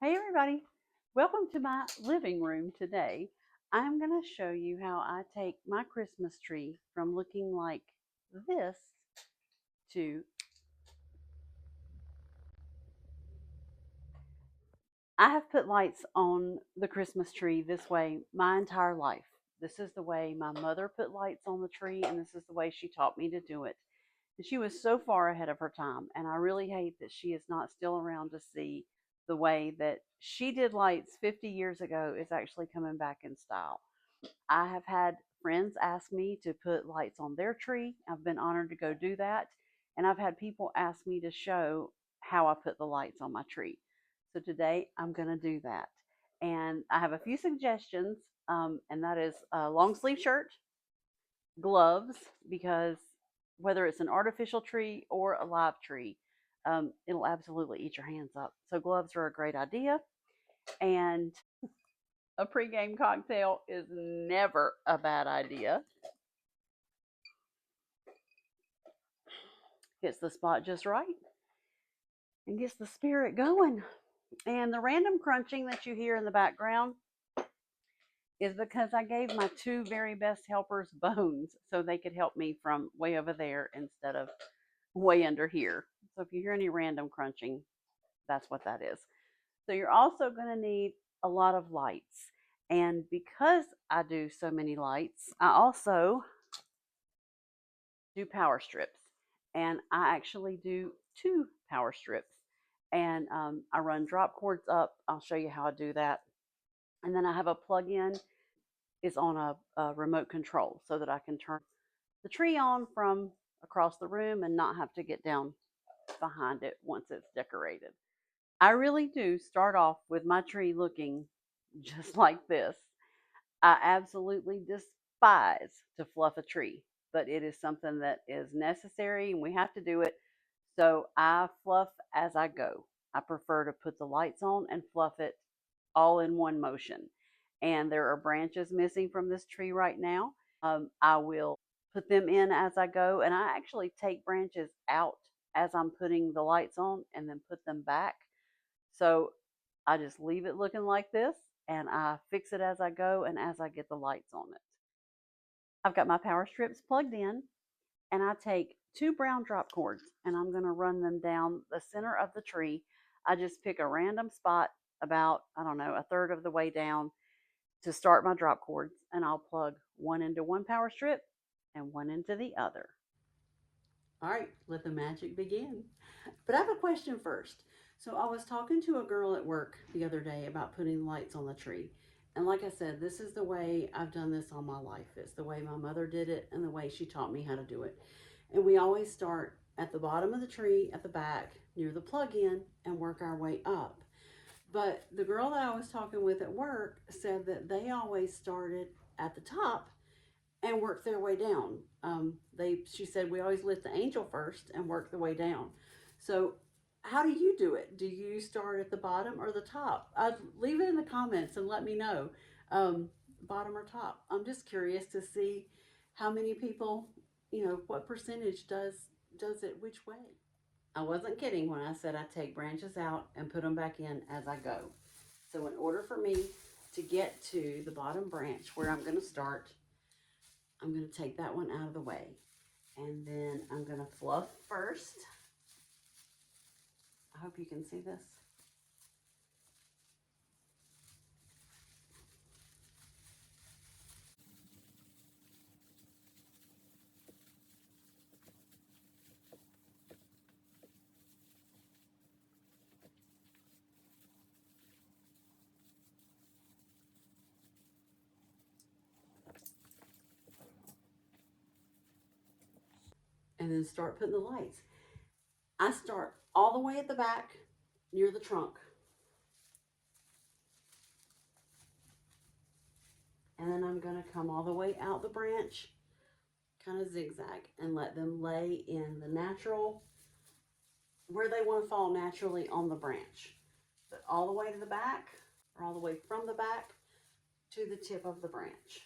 Hey everybody, welcome to my living room today. I'm going to show you how I take my Christmas tree from looking like this to I have put lights on the Christmas tree this way my entire life. This is the way my mother put lights on the tree, and this is the way she taught me to do it. And she was so far ahead of her time, and I really hate that she is not still around to see the way that she did lights 50 years ago is actually coming back in style. I have had friends ask me to put lights on their tree. I've been honored to go do that. And I've had people ask me to show how I put the lights on my tree. So today I'm going to do that. And I have a few suggestions, and that is a long sleeve shirt, gloves, because whether it's an artificial tree or a live tree, it'll absolutely eat your hands up. So gloves are a great idea. And a pregame cocktail is never a bad idea. Gets the spot just right and gets the spirit going. And the random crunching that you hear in the background is because I gave my two very best helpers bones so they could help me from way over there instead of way under here. So if you hear any random crunching, that's what that is. So you're also going to need a lot of lights. And because I do so many lights, I also do power strips. And I actually do two power strips. And I run drop cords up. I'll show you how I do that. And then I have a plug in. It's on a remote control so that I can turn the tree on from across the room and not have to get down behind it once it's decorated. I really do start off with my tree looking just like this. I absolutely despise to fluff a tree, but it is something that is necessary and we have to do it. So I fluff as I go. I prefer to put the lights on and fluff it all in one motion. And there are branches missing from this tree right now. I will put them in as I go, and I actually take branches out as I'm putting the lights on and then put them back. So I just leave it looking like this and I fix it as I go and as I get the lights on it. I've got my power strips plugged in and I take two brown drop cords and I'm going to run them down the center of the tree. I just pick a random spot about, I don't know, a third of the way down to start my drop cords, and I'll plug one into one power strip and one into the other. All right, let the magic begin. But I have a question first. So I was talking to a girl at work the other day about putting lights on the tree. And like I said, this is the way I've done this all my life. It's the way my mother did it and the way she taught me how to do it. And we always start at the bottom of the tree at the back near the plug-in and work our way up. But the girl that I was talking with at work said that they always started at the top and worked their way down. She said we always lit the angel first and work the way down. So how do you do it? Do you start at the bottom or the top? Leave it in the comments and let me know, um, bottom or top. I'm just curious to see how many people, what percentage does it which way. I wasn't kidding when I said I take branches out and put them back in as I go. So in order for me to get to the bottom branch where I'm going to start, I'm going to take that one out of the way. And then I'm going to fluff first. I hope you can see this. And then start putting the lights. I start all the way at the back near the trunk. And then I'm going to come all the way out the branch, kind of zigzag, and let them lay in the natural, where they want to fall naturally on the branch. But all the way to the back, or all the way from the back to the tip of the branch.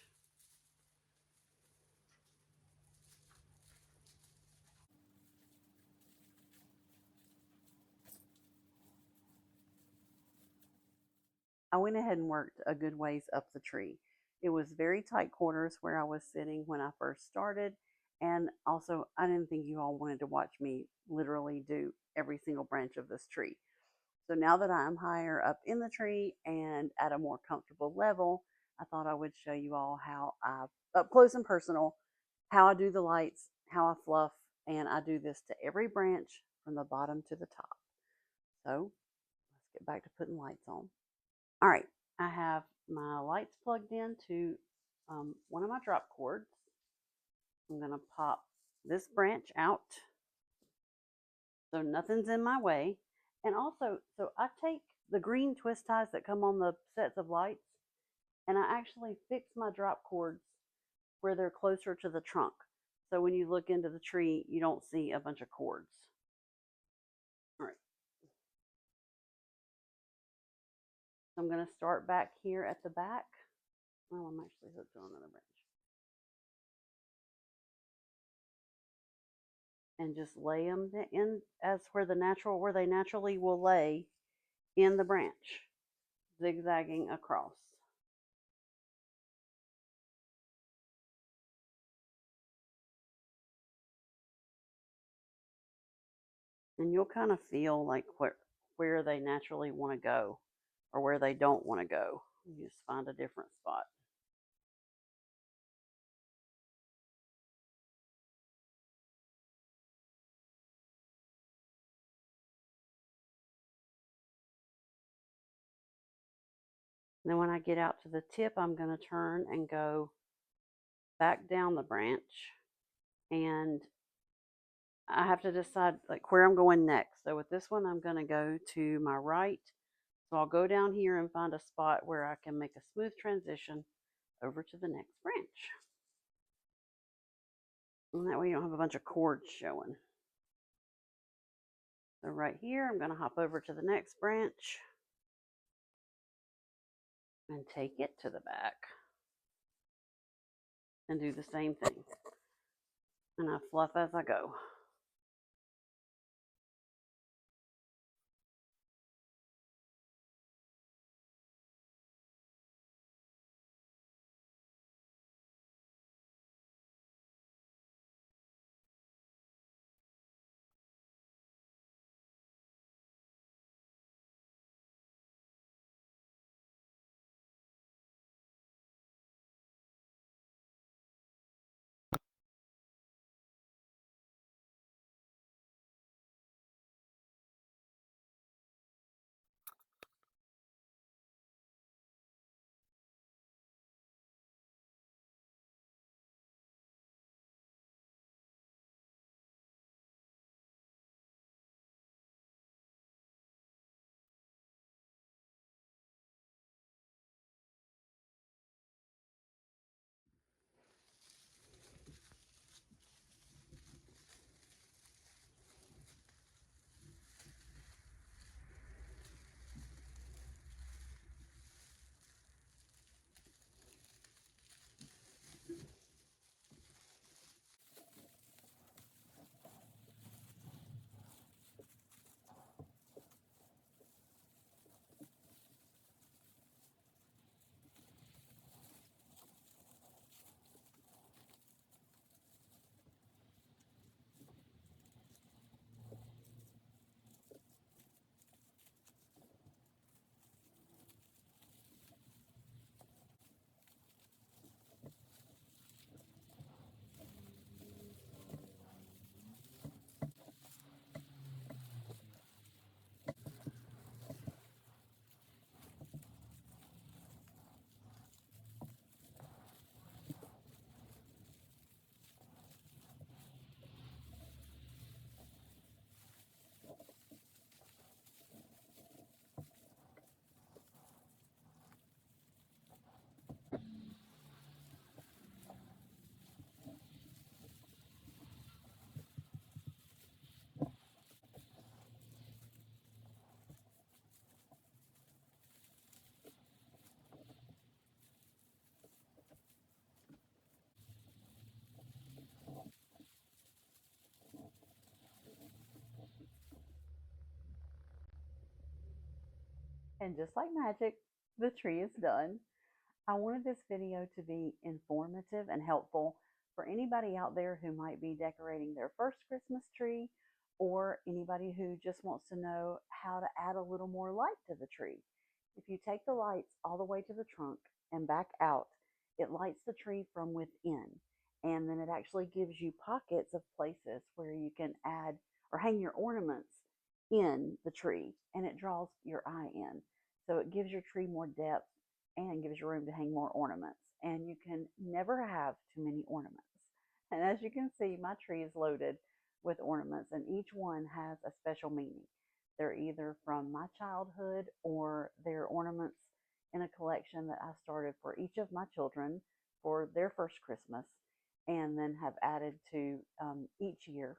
I went ahead and worked a good ways up the tree. It was very tight quarters where I was sitting when I first started. And also, I didn't think you all wanted to watch me literally do every single branch of this tree. So now that I'm higher up in the tree and at a more comfortable level, I thought I would show you all how I, up close and personal, how I do the lights, how I fluff, and I do this to every branch from the bottom to the top. So let's get back to putting lights on. All right, I have my lights plugged in to one of my drop cords. I'm going to pop this branch out so nothing's in my way. And also, so I take the green twist ties that come on the sets of lights and I actually fix my drop cords where they're closer to the trunk. So when you look into the tree, you don't see a bunch of cords. All right. So I'm going to start back here at the back. Well, I'm actually hooked on another branch. And just lay them in as where they naturally will lay in the branch, zigzagging across. And you'll kind of feel like where they naturally want to go or where they don't want to go. You just find a different spot. And then when I get out to the tip, I'm going to turn and go back down the branch. And I have to decide like where I'm going next. So with this one, I'm going to go to my right. So I'll go down here and find a spot where I can make a smooth transition over to the next branch. And that way you don't have a bunch of cords showing. So right here, I'm going to hop over to the next branch and take it to the back and do the same thing. And I fluff as I go. And just like magic, the tree is done. I wanted this video to be informative and helpful for anybody out there who might be decorating their first Christmas tree, or anybody who just wants to know how to add a little more light to the tree. If you take the lights all the way to the trunk and back out, it lights the tree from within. And then it actually gives you pockets of places where you can add or hang your ornaments in the tree, and it draws your eye in. So it gives your tree more depth and gives you room to hang more ornaments. And you can never have too many ornaments. And as you can see, my tree is loaded with ornaments, and each one has a special meaning. They're either from my childhood or they're ornaments in a collection that I started for each of my children for their first Christmas, and then have added to each year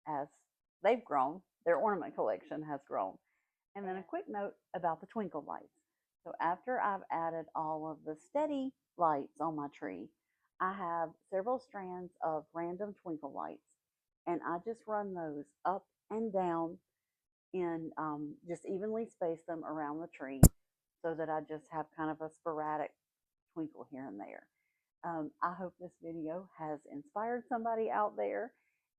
as they've grown. Their ornament collection has grown. And then a quick note about the twinkle lights. So after I've added all of the steady lights on my tree, I have several strands of random twinkle lights, and I just run those up and down and just evenly space them around the tree so that I just have kind of a sporadic twinkle here and there. I hope this video has inspired somebody out there,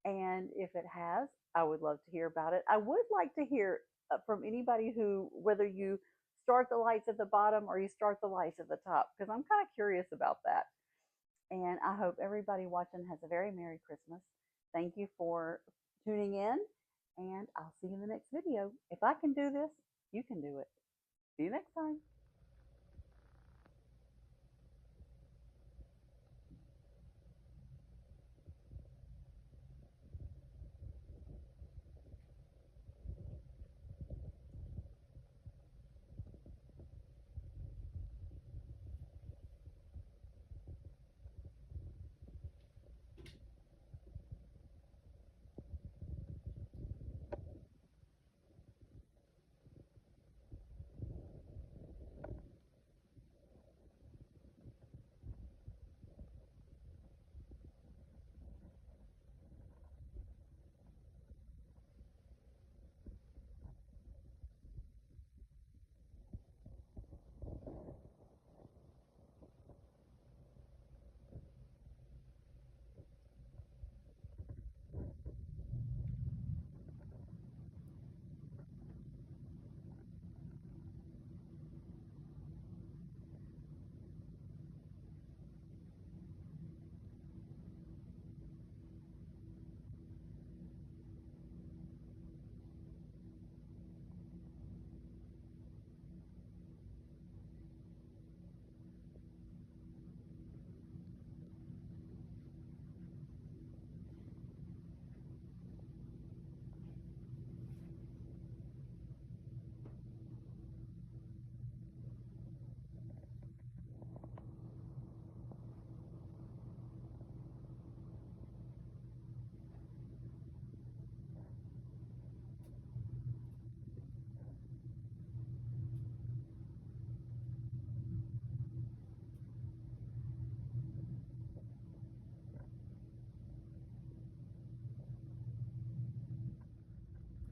and if it has, I would love to hear about it. I would like to hear from anybody who, whether you start the lights at the bottom or you start the lights at the top, because I'm kind of curious about that. And I hope everybody watching has a very Merry Christmas. Thank you for tuning in, and I'll see you in the next video. If I can do this, you can do it. See you next time.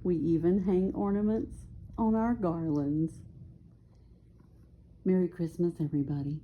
We even hang ornaments on our garlands. Merry Christmas, everybody.